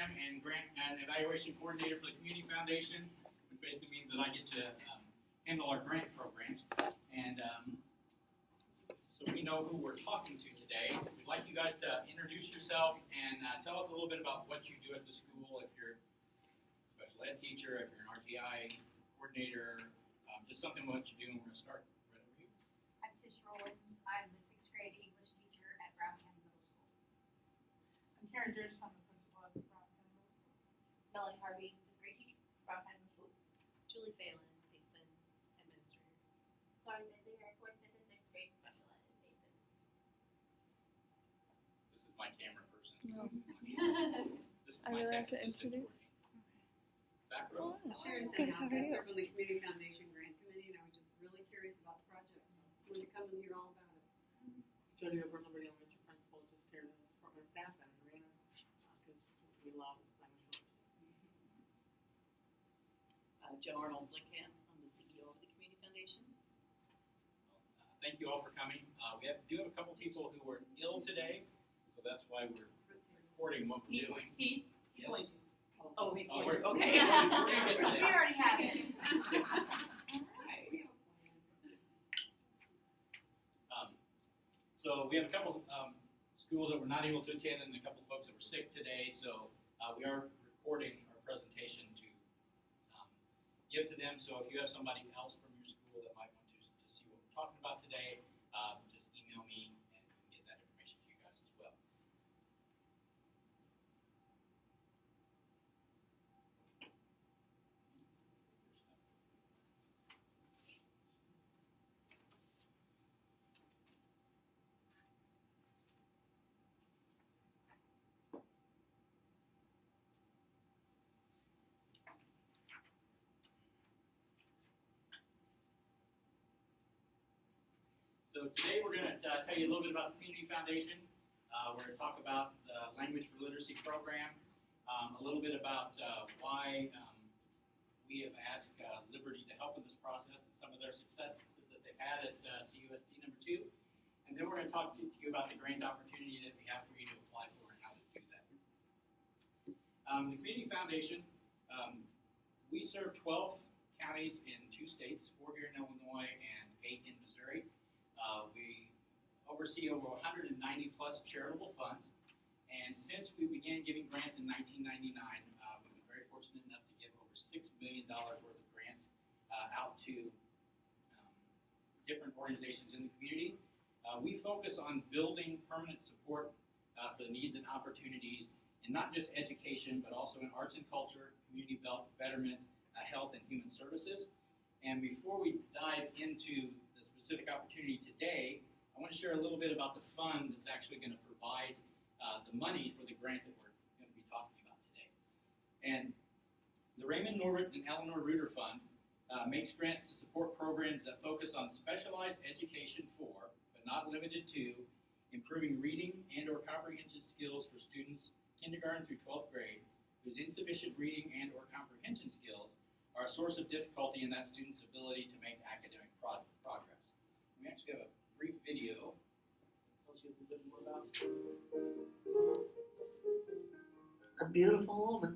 Program and Grant and Evaluation Coordinator for the Community Foundation, which basically means that I get to handle our grant programs. And so we know who we're talking to today. We'd like you guys to introduce yourself and tell us a little bit about what you do at the school, if you're a special ed teacher, if you're an RTI coordinator, just something what you do, and we're going to start right over here. I'm Tish Rollins. I'm the 6th grade English teacher at Brown County Middle School. I'm Karen Judge. I'm the principal at Brown County Middle School. Melanie Harvey, 5th grade teacher, Brown County Middle School. Julie Phelan, Payson administrator. Lauren Benzinger, 4th, 5th, and 6th grade special ed in Payson. This is my camera person. No. This is I my would tech like to assistant. introduce. Back row. Sharon Good, St. how are I you? serve on the Community Foundation Grant Committee, and I was just really curious about the project. I wanted to come and hear all about it. Jody O'Brien, Liberty Elementary Principal, just here to support my staff and Marina, because we love language learners. Joe Arnold Blinkham. I'm the CEO of the Community Foundation. Thank you all for coming. We do have a couple people who are ill today, so that's why we're recording what we're doing. He's Yes. going to. Oh, he's Oh, going to. we're- Okay. we're gonna get to We that. already have it. So we have a couple schools that were not able to attend and a couple folks that were sick today, so we are recording our presentation to give to them. So if you have somebody else from your school that might want to see what we're talking about today, just email me and we can get that information to you guys as well. So today we're going to tell you a little bit about the Community Foundation. We're going to talk about the Language for Literacy program, a little bit about why we have asked Liberty to help in this process and some of their successes that they've had at CUSD number 2. And then we're going to talk to you about the grant opportunity that we have for you to apply for and how to do that. The Community Foundation, we serve 12 counties in 2 states, 4 here in Illinois and 8 in Missouri. We oversee over 190 plus charitable funds, and since we began giving grants in 1999, we've been very fortunate enough to give over $6 million worth of grants out to different organizations in the community. We focus on building permanent support for the needs and opportunities in not just education, but also in arts and culture, community betterment, health, and human services. And before we dive into the specific opportunity today, I want to share a little bit about the fund that's actually going to provide the money for the grant that we're going to be talking about today. And the Raymond Norwood and Eleanor Reuter Fund makes grants to support programs that focus on specialized education for, but not limited to, improving reading and or comprehension skills for students kindergarten through 12th grade whose insufficient reading and or comprehension skills are a source of difficulty in that student's ability to make academic progress. We actually have a brief video that tells you a little bit more about a beautiful woman.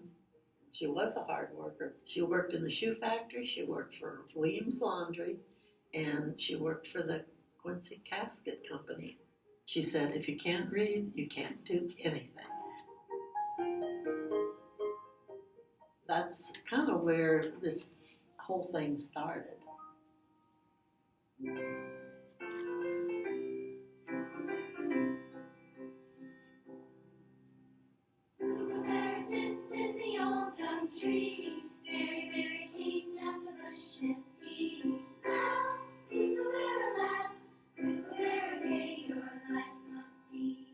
She was a hard worker. She worked in the shoe factory, she worked for Williams Laundry, and she worked for the Quincy Casket Company. She said, if you can't read, you can't do anything. That's kind of where this whole thing started. There sits in the old gum tree, very, very clean of the bushes he. Now, kookaburra, gay, your life must be.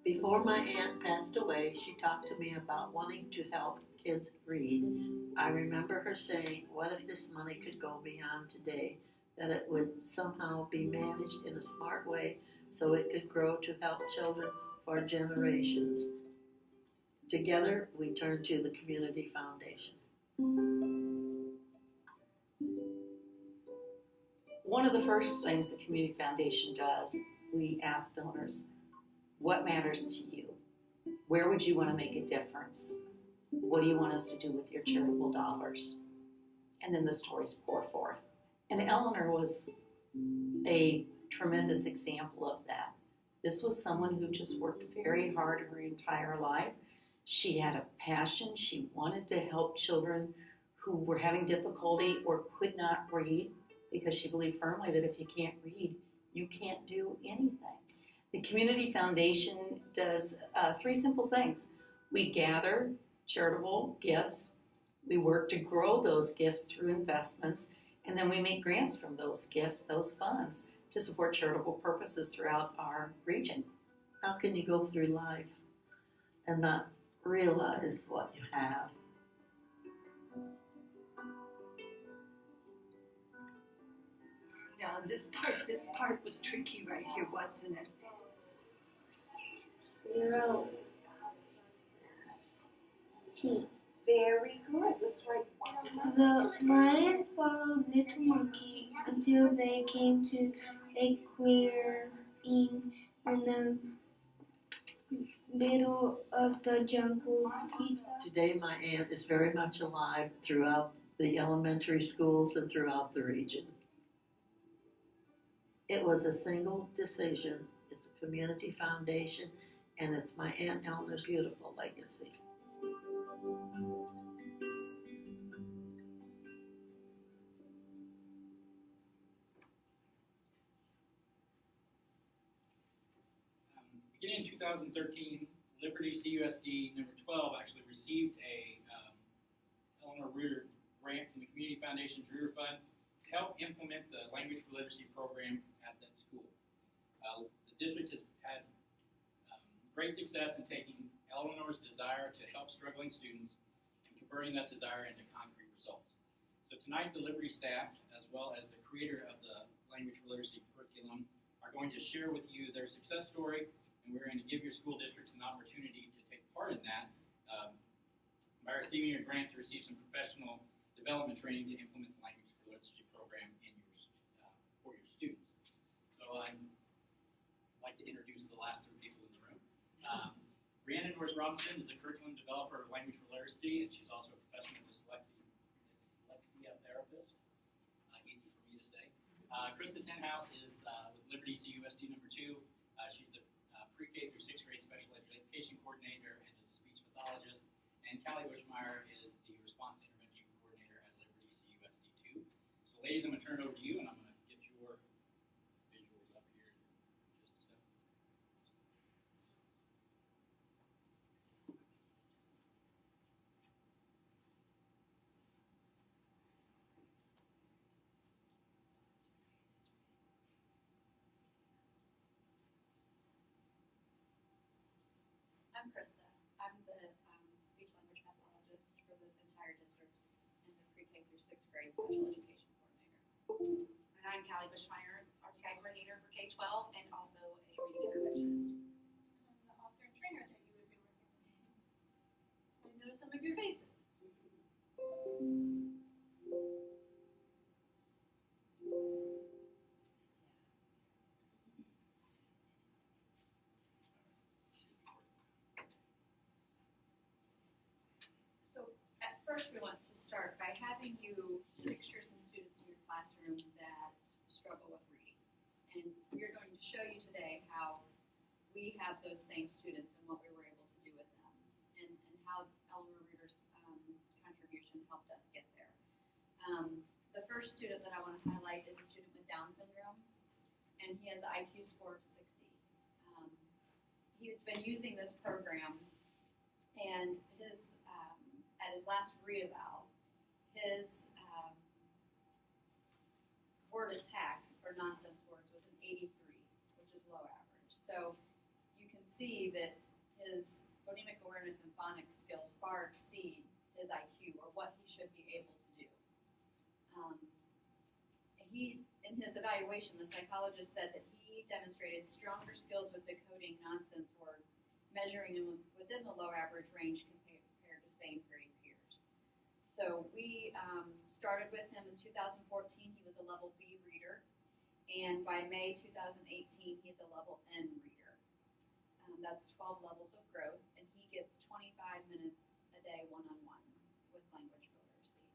Before my aunt passed away, she talked to me about wanting to help kids read. I remember her saying, what if this money could go beyond today, that it would somehow be managed in a smart way so it could grow to help children for generations. Together, we turned to the Community Foundation. One of the first things the Community Foundation does, we ask donors, what matters to you? Where would you want to make a difference? what do you want us to do with your charitable dollars? And then the stories pour forth. And Eleanor was a tremendous example of that. This was someone who just worked very hard her entire life. She had a passion. She wanted to help children who were having difficulty or could not read, because she believed firmly that if you can't read, you can't do anything. The Community Foundation does 3 simple things. We gather charitable gifts, we work to grow those gifts through investments, and then we make grants from those gifts, those funds, to support charitable purposes throughout our region. How can you go through life and not realize what you have? Yeah, this part was tricky right here, wasn't it? No. T. Very good. Let's write one. The lion followed Little Monkey until they came to a clearing in the middle of the jungle. Today, my aunt is very much alive throughout the elementary schools and throughout the region. It was a single decision. It's a community foundation, and it's my Aunt Eleanor's beautiful legacy. Beginning in 2013, Liberty CUSD number 12 actually received a Eleanor Reuter grant from the Community Foundation's Reuter Fund to help implement the Language for Literacy program at that school. The district has had great success in taking Eleanor's desire to help struggling students and converting that desire into concrete results. So tonight, the Liberty staff, as well as the creator of the Language for Literacy curriculum, are going to share with you their success story, and we're going to give your school districts an opportunity to take part in that by receiving your grant to receive some professional development training to implement the Language for Literacy program in for your students. So I'd like to introduce the last 3 people in the room. Rhiannon Norris Robinson is the curriculum developer of Language for Literacy, and she's also a professional dyslexia therapist. Easy for me to say. Krista Tenhouse is with Liberty CUSD number 2. She's the pre-K through 6th grade special education coordinator and is a speech pathologist. And Callie Bushmeyer is the response to intervention coordinator at Liberty CUSD 2. So ladies, I'm going to turn it over to you, and I'm going to get your visuals up here in just a second. I'm Krista. I'm the speech language pathologist for the entire district and the pre-K through 6th grade special education coordinator. And I'm Callie Bushmeyer, RTI coordinator for K-12 and also a reading interventionist. I'm the author and trainer that you would be working with. I know some of your faces. So at first we want to start by having you picture some students in your classroom that struggle with reading. And we're going to show you today how we have those same students and what we were able to do with them and how Eleanor Reuter's contribution helped us get there. The first student that I want to highlight is a student with Down syndrome, and he has an IQ score of 60. He's been using this program, and at his last reeval, his word attack for nonsense words was an 83, which is low average. So you can see that his phonemic awareness and phonics skills far exceed his IQ or what he should be able to do. In his evaluation, the psychologist said that he demonstrated stronger skills with decoding nonsense words, measuring him within the low average range compared to same grade peers. So we started with him in 2014. He was a level B reader, and by May 2018, he's a level N reader. That's 12 levels of growth, and he gets 25 minutes a day one-on-one with language for literacy.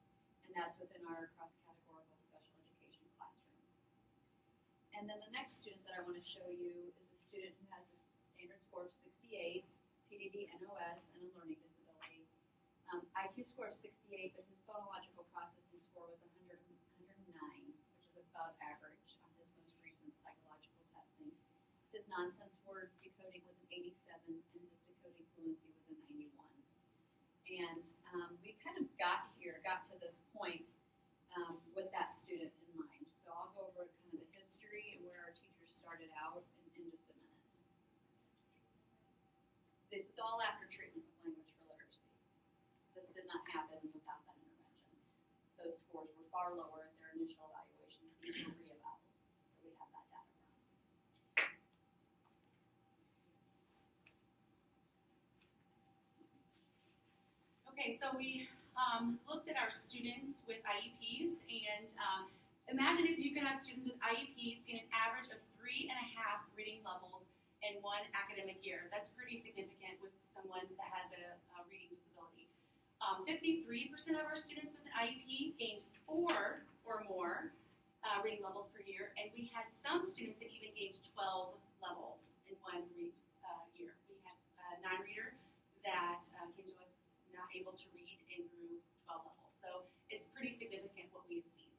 And that's within our cross-categorical special education classroom. And then the next student that I want to show you is a student who has a standard score of 68, PDD, NOS, and a learning disability. IQ score of 68, but his phonological processing score was 109, which is above average on his most recent psychological testing. His nonsense word decoding was an 87, and his decoding fluency was a 91. And we kind of got to this point with that student in mind. So I'll go over kind of the history and where our teachers started out in just a minute. This is all after treatment with language for literacy. This did not happen without that intervention. Those scores were far lower at their initial evaluations. These were re-evals that we have that data from. Okay, so we looked at our students with IEPs, and imagine if you could have students with IEPs get an average of 3.5 reading levels in one academic year. That's pretty significant with someone that has a reading disability. 53% of our students with an IEP gained 4 or more reading levels per year, and we had some students that even gained 12 levels in one year. We had a non-reader that came to us not able to read and grew 12 levels. So it's pretty significant what we've seen.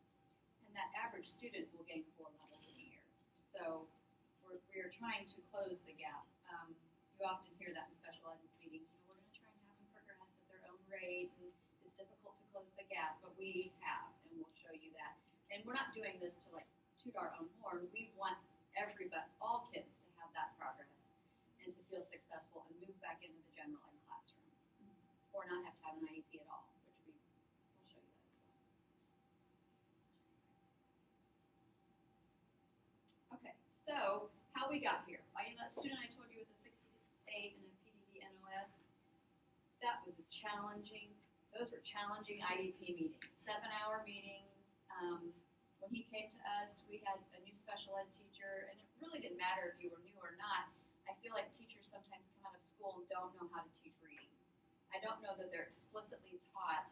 And that average student will gain 4 levels in a year. So we're trying to close the gap. You often hear that in special ed meetings. We're going to try and have them progress at their own rate, and it's difficult to close the gap, but we have, and we'll show you that. And we're not doing this to like toot our own horn. We want all kids to have that progress and to feel successful and move back into the general ed classroom, or not have to have an IEP at all, which we'll show you that as well. Okay, so how we got here. That student I told you with a 68 and a PDD NOS, that was those were challenging IEP meetings, 7-hour meetings. When he came to us, we had a new special ed teacher, and it really didn't matter if you were new or not. I feel like teachers sometimes come out of school and don't know how to teach reading. I don't know that they're explicitly taught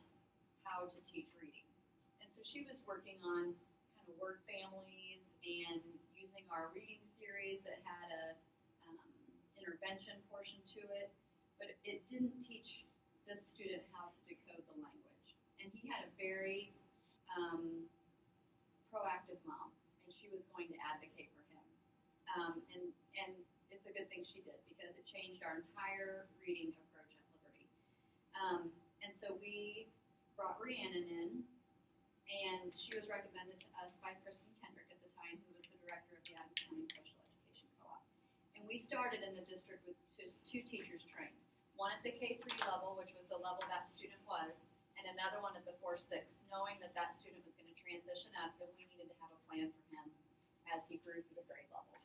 how to teach reading. And so she was working on kind of word families and using our reading series that had a intervention portion to it, but it didn't teach this student how to decode the language. And he had a very proactive mom, and she was going to advocate for him. And it's a good thing she did, because it changed our entire reading approach at Liberty. And so we brought Rhiannon in, and she was recommended to us by Kristen Kendrick at the time, who was the director of the Adams County Special Education Co-op. And we started in the district with just 2 teachers trained, one at the K-3 level, which was the level that student was, and another one at the 4-6, knowing that that student was going to transition up, and we needed to have a plan for him as he grew through the grade levels.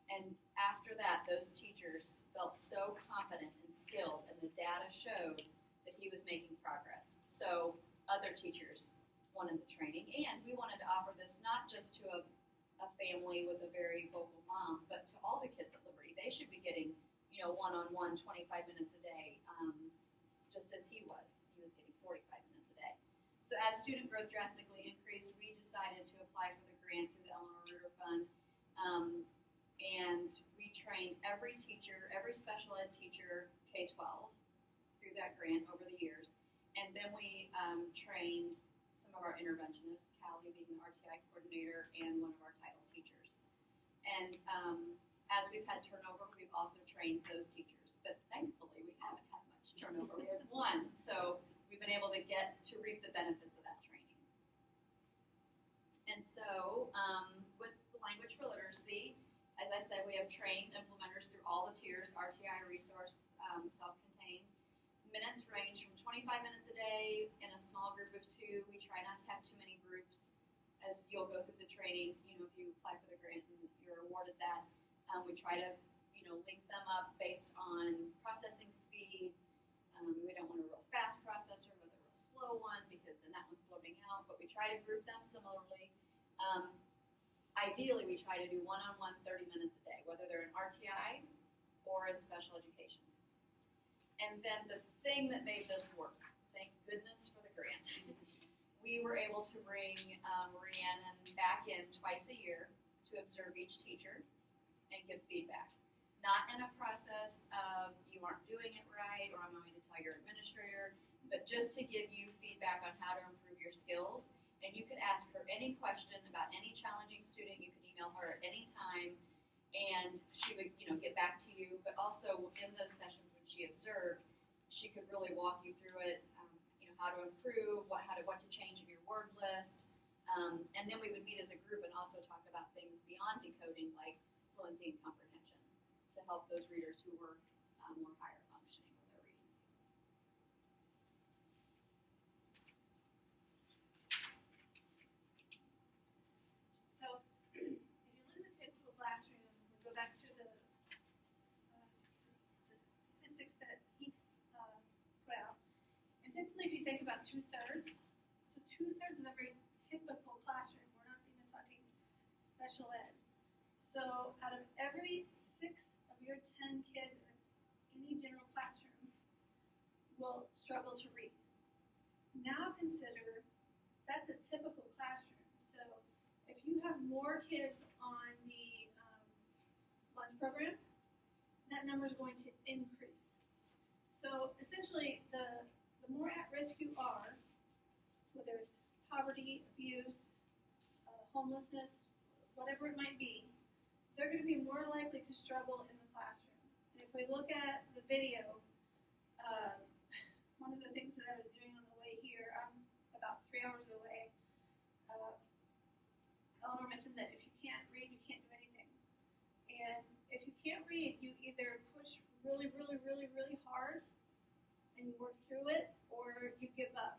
And after that, those teachers felt so confident and skilled, and the data showed that he was making progress. So other teachers wanted the training, and we wanted to offer this not just to a family with a very vocal mom, but to all the kids at Liberty. They should be getting, one-on-one, 25 minutes a day, just as he was. He was getting 45 minutes a day. So as student growth drastically increased, we decided to apply for the grant through the Eleanor Ritter Fund, and we trained every teacher, every special ed teacher, K-12, through that grant over the years. And then we trained some of our interventionists, Callie being the RTI coordinator and one of our title teachers. And as we've had turnover, we've also trained those teachers. But thankfully, we haven't had much turnover. We have 1, so we've been able to get to reap the benefits of that training. And so with the Language for Literacy, as I said, we have trained implementers through all the tiers, RTI, resource, self-contained. Minutes range from 25 minutes a day in a small group of 2. We try not to have too many groups. As you'll go through the training, if you apply for the grant and you're awarded that, we try to, link them up based on processing speed. We don't want a real fast processor with a real slow one, because then that one's bloating out, but we try to group them similarly. Ideally, we try to do one-on-one 30 minutes a day, whether they're in RTI or in special education. And then the thing that made this work goodness for the grant, we were able to bring Rhiannon back in twice a year to observe each teacher and give feedback. Not in a process of you aren't doing it right or I'm going to tell your administrator, but just to give you feedback on how to improve your skills. And you could ask her any question about any challenging student. You could email her at any time, and she would, get back to you. But also in those sessions when she observed, she could really walk you through it. How to improve, what to change in your word list, and then we would meet as a group and also talk about things beyond decoding, like fluency and comprehension, to help those readers who were more higher functioning with their reading skills. So, if you look at the typical classroom, we go back to the statistics that he put out. And typically, if you think about 2/3, so 2/3 of every typical classroom, we're not even talking special ed. So, out of every 6 of your 10 kids in any general classroom will struggle to read. Now consider that's a typical classroom. So, if you have more kids on the lunch program, that number is going to increase. So, essentially, the more at risk you are, whether it's poverty, abuse, homelessness, whatever it might be, they're going to be more likely to struggle in the classroom. And if we look at the video, one of the things that I was doing on the way here, I'm about 3 hours away. Eleanor mentioned that if you can't read, you can't do anything. And if you can't read, you either push really, really, really, really hard and you work through it, or you give up.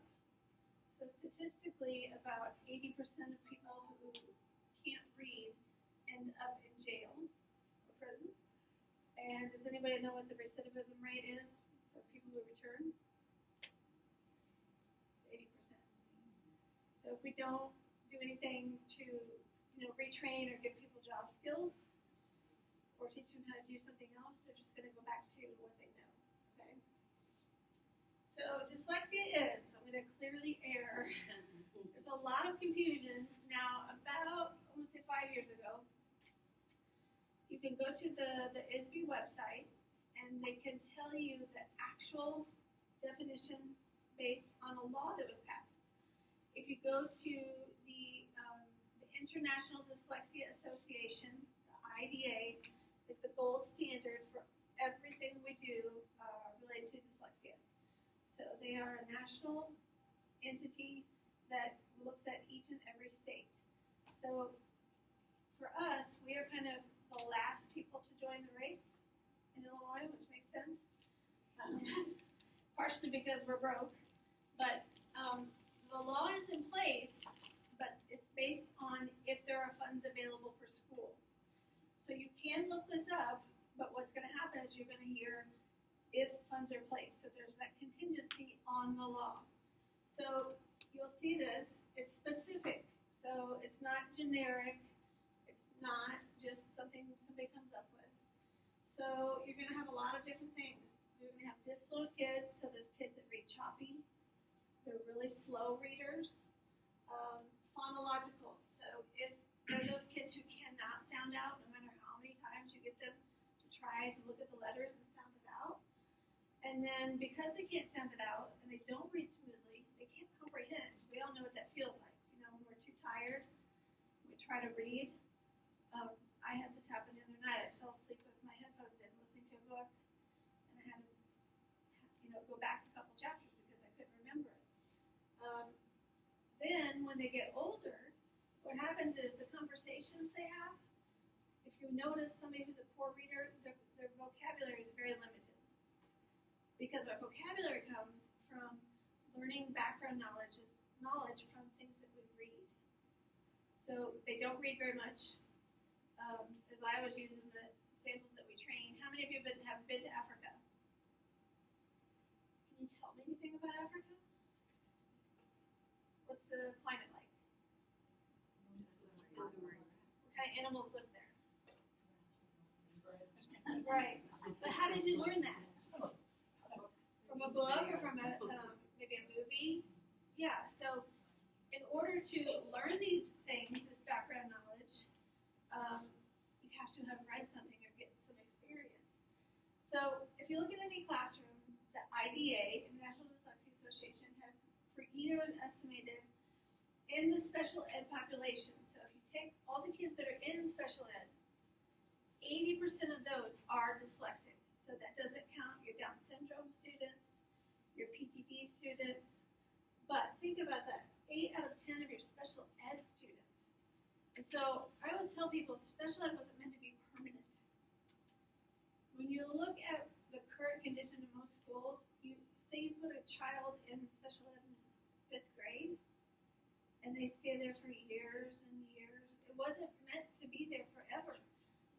So statistically, about 80% of people who can't read end up in jail or prison. And does anybody know what the recidivism rate is for people who return? 80%. So if we don't do anything to, retrain or give people job skills, or teach them how to do something else, they're just going to go back to what they know. Okay. So dyslexia is, I'm going to clearly err. There's a lot of confusion. Now, about, I want to say 5 years ago, you can go to the ISB website and they can tell you the actual definition based on a law that was passed. If you go to the International Dyslexia Association, the IDA, is the gold standard for everything we do related to dyslexia. So they are a national entity that looks at each and every state. So for us, we are kind of the last people to join the race in Illinois, which makes sense. Partially because we're broke, but the law is in place, but it's based on if there are funds available for school. So you can look this up, but what's going to happen is you're going to hear if funds are placed. So there's that contingency on the law. So you'll see this, it's specific. So it's not generic, it's not just something somebody comes up with. So you're going to have a lot of different things. You're going to have dyslexia kids, so there's kids that read choppy. They're really slow readers. Phonological, so if there are those kids who cannot sound out, no matter how many times you get them to try to look at the letters and sound it out. And then because they can't sound it out and they don't read smoothly, they can't comprehend. We all know what that feels like. When we're too tired, we try to read. I had this happen the other night. I fell asleep with my headphones in, listening to a book, and I had to, go back a couple chapters because I couldn't remember it. Then, when they get older, what happens is the conversations they have, if you notice somebody who's a poor reader, their vocabulary is very limited. Because our vocabulary comes from learning background knowledge from things that we read. So they don't read very much. As I was using the samples that we train, how many of you have been to Africa? Can you tell me anything about Africa? What's the climate like? What kind of animals live there? Right. But how did you learn that? From a book or from maybe a movie? Yeah, so in order to learn these things, this background knowledge, you have to have read something or get some experience. So if you look at any classroom, the IDA, International Dyslexia Association, has for years estimated in the special ed population, so if you take all the kids that are in special ed, 80% of those are dyslexic. So that doesn't count your Down syndrome students, your PTD students, but think about that, 8 out of 10 of your special ed students. And so I always tell people special ed wasn't meant to be permanent. When you look at the current condition in most schools, you say you put a child in special ed in 5th grade, and they stay there for years and years. It wasn't meant to be there forever.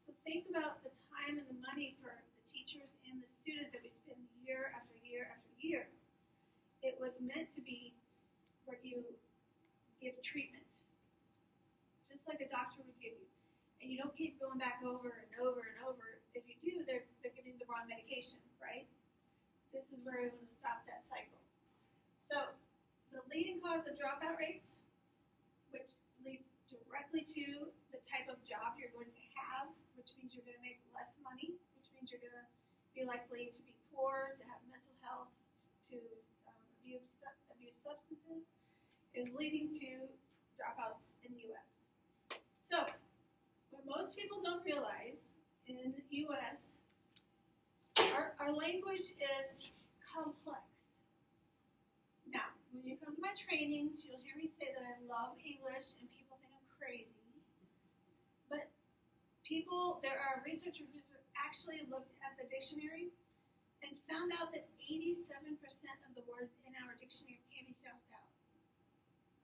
So think about the time and the money for the teachers and the student that we spend year after year after year. It was meant to be where you give treatment, just like a doctor would give you. And you don't keep going back over and over and over. If you do, they're giving the wrong medication, right? This is where we want to stop that cycle. So the leading cause of dropout rates, which leads directly to the type of job you're going to have, which means you're going to make less money, which means you're going to be likely to be poor, to have mental health, to abuse substances, is leading to dropouts in the U.S. So, what most people don't realize in the U.S., our language is complex. Now, when you come to my trainings, you'll hear me say that I love English, and people think I'm crazy. But there are researchers who actually looked at the dictionary and found out that 87% of the words in our dictionary can be sounded out.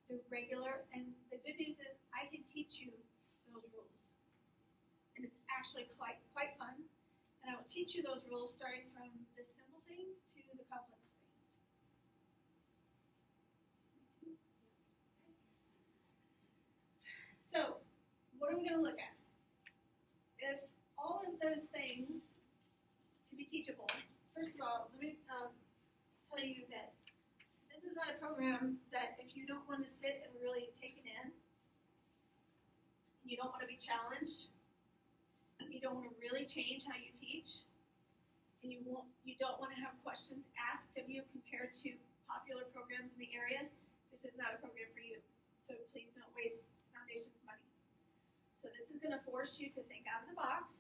They're regular, and the good news is I can teach you those rules. And it's actually quite fun. And I will teach you those rules starting from the simple things to the complex things. So, what are we going to look at? If all of those things can be teachable, first of all, let me tell you that this is not a program that if you don't want to sit and really take it in, you don't want to be challenged, you don't want to really change how you teach, and you don't want to have questions asked of you compared to popular programs in the area, this is not a program for you. So please don't waste Foundation's money. So this is going to force you to think out of the box.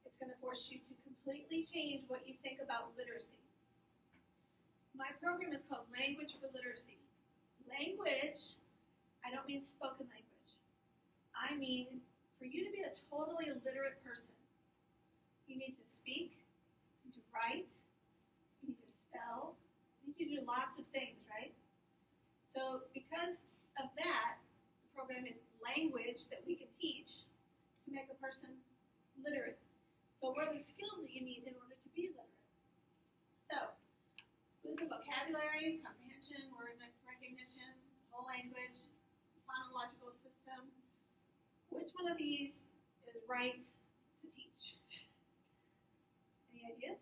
It's going to force you to completely change what you think about literacy. My program is called Language for Literacy. Language, I don't mean spoken language. I mean, for you to be a totally literate person, you need to speak, you need to write, you need to spell, you need to do lots of things, right? So because of that, the program is language that we can teach to make a person literate. So what are the skills that you need in order to be literate? So, with the vocabulary, comprehension, word recognition, whole language, phonological system, which one of these is right to teach? Any ideas?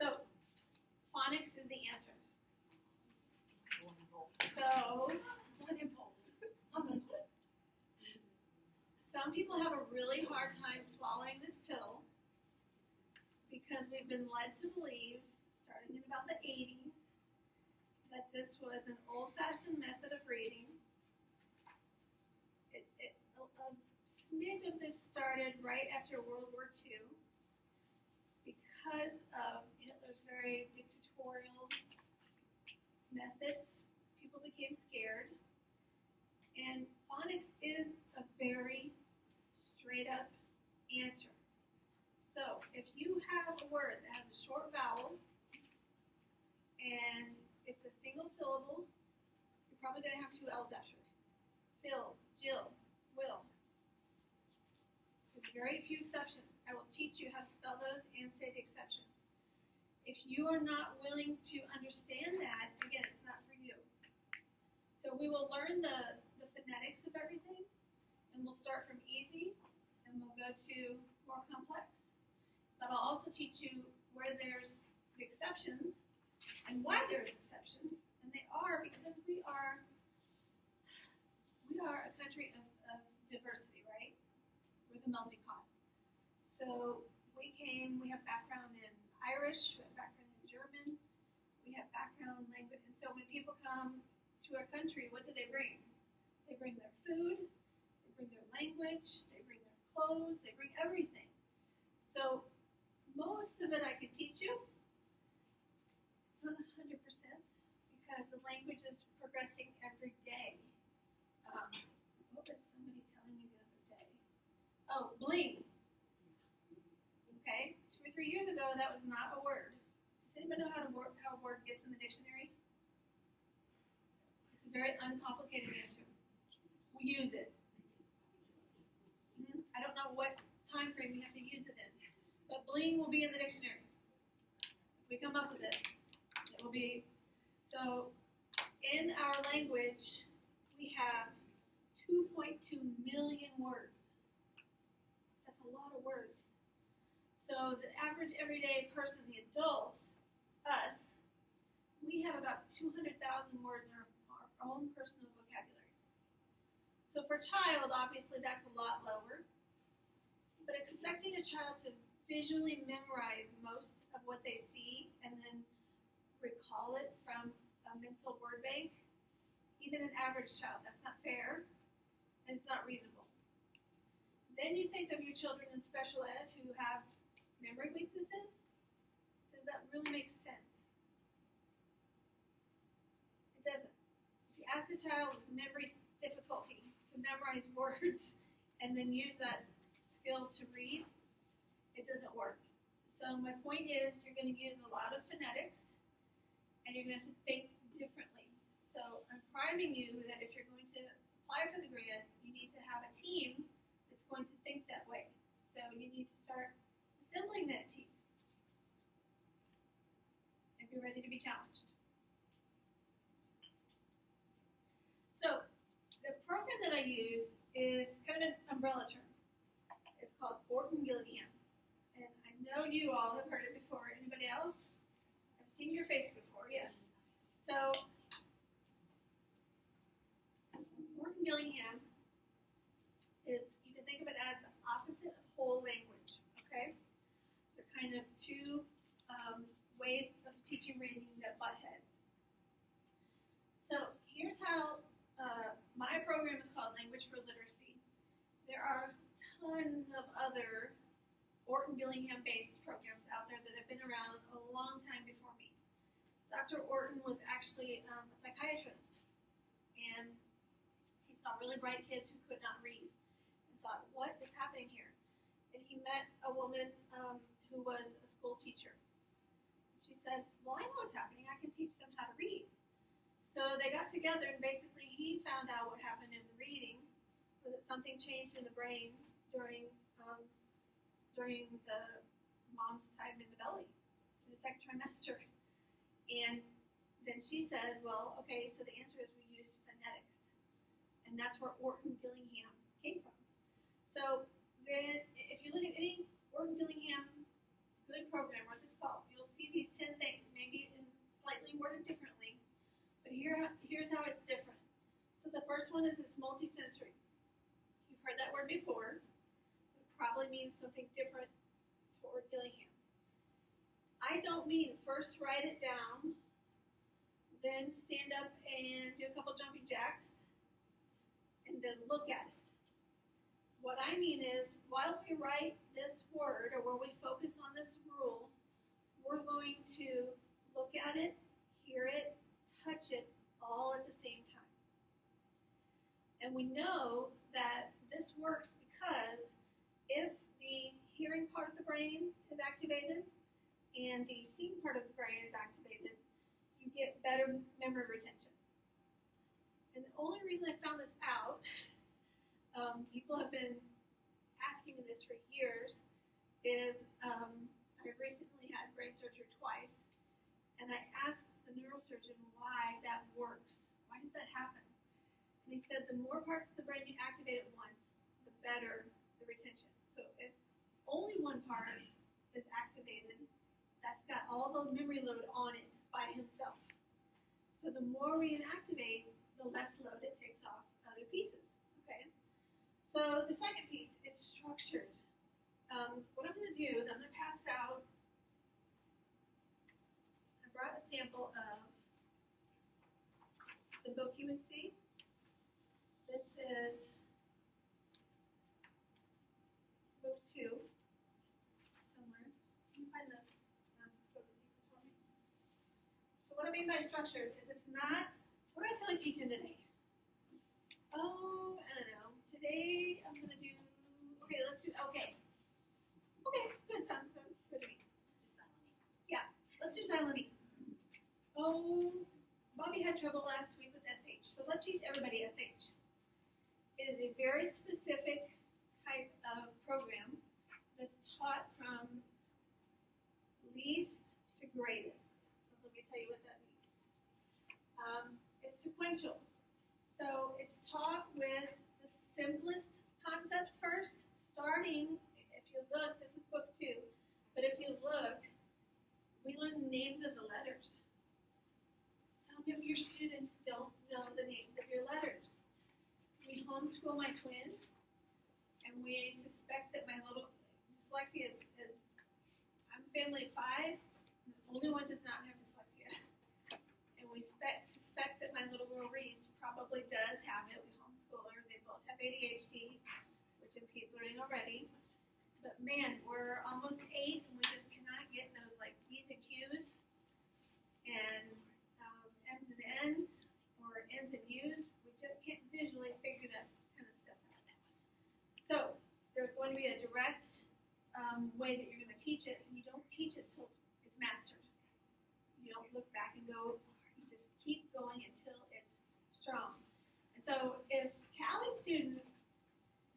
So, phonics is the answer. So, some people have a really hard time swallowing this pill because we've been led to believe, starting in about the 80s, that this was an old-fashioned method of reading. A smidge of this started right after World War II because of Hitler's very dictatorial methods. People became scared. And phonics is a very straight-up answer. So if you have a word that has a short vowel and it's a single syllable, you're probably going to have 2 L's after it. Phil, Jill, Will. There's very few exceptions. I will teach you how to spell those and say the exceptions. If you are not willing to understand that, again, it's not for you. So we will learn the phonetics of everything, and we'll start from easy, and we'll go to more complex. but I'll also teach you where there's exceptions and why there's exceptions. And they are because we are a country of diversity, right? We're the melting pot. So we have background in Irish, we have background in German, we have background in language. And so when people come to our country, what do they bring? They bring their food, they bring their language, they bring their clothes, they bring everything. So most of it I can teach you. It's not 100% because the language is progressing every day. What was somebody telling me the other day? Oh, bling. Okay, 2 or 3 years ago, that was not a word. Does anybody know how a word gets in the dictionary? It's a very uncomplicated answer. We use it. I don't know what time frame you have to use it in, but bling will be in the dictionary. If we come up with it, it will be. So, in our language, we have 2.2 million words. That's a lot of words. So the average everyday person, the adults, us, we have about 200,000 words in our own personal vocabulary. So for a child, obviously that's a lot lower. But expecting a child to visually memorize most of what they see and then recall it from a mental word bank, even an average child, that's not fair and it's not reasonable. Then you think of your children in special ed who have memory weaknesses. Does that really make sense? It doesn't. If you ask a child with memory difficulty to memorize words and then use that skill to read, it doesn't work. So my point is you're going to use a lot of phonetics and you're going to have to think differently. So I'm priming you that if you're going to apply for the grant, you need to have a team that's going to think that way. So you need to start assembling that team and be ready to be challenged. So the program that I use is kind of an umbrella term. It's called Orton Gillingham. And I know you all have heard it before. Anybody else? I've seen your face before, yes. So Orton Gillingham is, you can think of it as the opposite of whole language, okay? They're kind of two ways of teaching reading that butt heads. So here's how my program is called Language for Literacy. There are tons of other Orton Gillingham-based programs out there that have been around a long time before me. Dr. Orton was actually a psychiatrist, and he saw really bright kids who could not read and thought, what is happening here? And he met a woman who was a school teacher. She said, well, I know what's happening. I can teach them how to read. So they got together, and basically he found out what happened in the reading was that something changed in the brain during the mom's time in the belly, in the second trimester. And then she said, well, okay, so the answer is we use phonetics. And that's where Orton Gillingham came from. So then if you look at any Orton Gillingham good program worth its salt, you'll see these 10 things, maybe slightly worded differently. But here's how it's different. So the first one is it's multisensory. You've heard that word before. It probably means something different to Orton Gillingham. I don't mean first write it down, then stand up and do a couple jumping jacks, and then look at it. What I mean is, while we write this word, or where we focus on this rule, we're going to look at it, hear it, touch it, all at the same time. And we know that this works because if the hearing part of the brain is activated and the seeing part of the brain is activated, you get better memory retention. And the only reason I found this out, people have been asking me this for years, is I recently had brain surgery twice, and I asked the neurosurgeon why that works. Why does that happen? And he said the more parts of the brain you activate at once, the better the retention. So if only one part is activated, that's got all the memory load on it by himself. So the more we inactivate, the less load it takes off other pieces, okay? So the second piece, it's structured. What I'm gonna do is I'm gonna pass out, I brought a sample of the book you would see. This is book 2, somewhere. Can you find the spoken sequence for me? So what I mean by structured is it's not, what do I feel like teaching today? Oh, I don't know. Today I'm gonna do, okay, let's do, okay. Okay, good, sounds good to me. Yeah, let's do silent E. Oh, Bobby had trouble last week with SH, so let's teach everybody SH. It is a very specific type of program that's taught from least to greatest. So let me tell you what that means. It's sequential. So it's taught with the simplest concepts first, starting, if you look, this is book 2, but if you look, we learn the names of the letters. Some of your students don't know the names of your letters. We homeschool my twins, and we suspect that my little dyslexia is I'm family of 5, the only one does not have dyslexia. And we suspect that my little girl Reese probably does have it. We homeschool her. They both have ADHD, which impedes learning already. But man, we're almost 8, and we just cannot get those like P's and Q's and M's and N's or N's and U's. We just can't visually figure that kind of stuff out. So there's going to be a direct way that you're going to teach it, and you don't teach it till it's mastered. You don't look back and go. You just keep going until it's strong. And so if Callie's student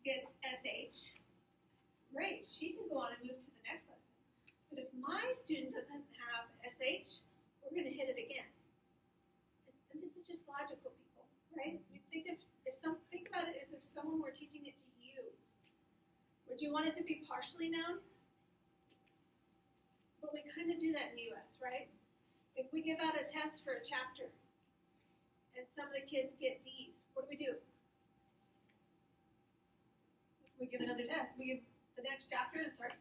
gets SH, great, she can go on and move to the next lesson. But if my student doesn't have SH, we're going to hit it again. And this is just logical, people, right? You think think about it as if someone were teaching it to you. Would you want it to be partially known? But we kind of do that in the U.S., right? If we give out a test for a chapter, and some of the kids get D's, what do? We give another test. We give the next chapter and start.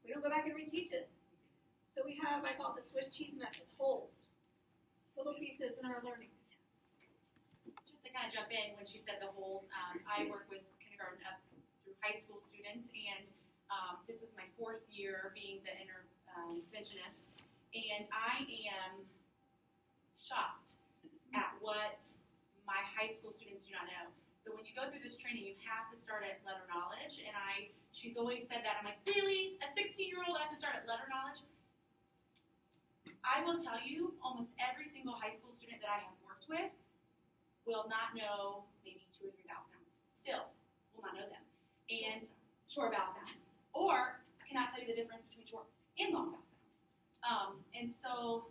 We don't go back and reteach it. So we have, I call it the Swiss cheese method, holes, little pieces in our learning. Just to kind of jump in, when she said the holes, I work with kindergarten up through high school students, and this is my 4th year being the interventionist, and I am shocked at what my high school students do not know. So when you go through this training, you have to start at letter knowledge, and she's always said that. I'm like, really? A 16-year-old, I have to start at letter knowledge? I will tell you, almost every single high school student that I have worked with will not know maybe 2 or 3 vowel sounds. Still, will not know them. And short vowel sounds. Or cannot tell you the difference between short and long vowel sounds. And so,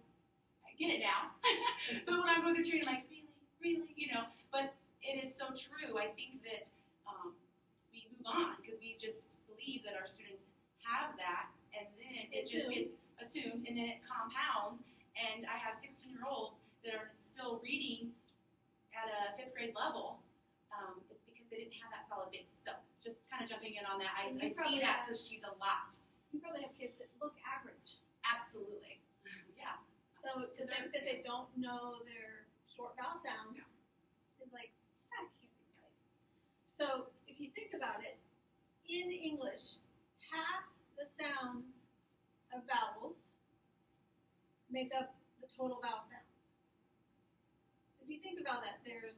I get it now. But when I'm going through training, I'm like, really? But it is so true. I think that we move on because we just believe that our students have that, and then it just gets assumed, and then it compounds. And I have 16-year-olds that are still reading at a 5th grade level. It's because they didn't have that solid base. So just kind of jumping in on that, I see that so she's a lot. You probably have kids that look average. Absolutely. Yeah. So to think that they don't know their short vowel sounds is like, that can't be right. So if you think about it, in English, half the sounds of vowels make up the total vowel sounds. So if you think about that, there's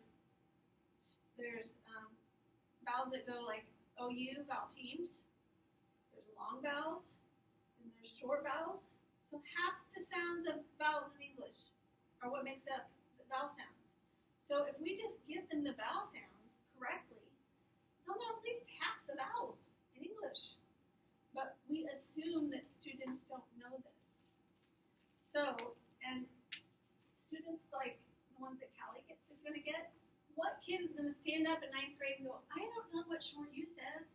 vowels that go like OU, vowel teams. There's long vowels, and there's short vowels. So half the sounds of vowels in English are what makes up the vowel sounds. So if we just give them the vowel sounds correctly, they'll know at least half the vowels in English. But we assume that students don't know this. So, and students like the ones that Callie is going to get, what kid is going to stand up in 9th grade and go, I don't know what short U says?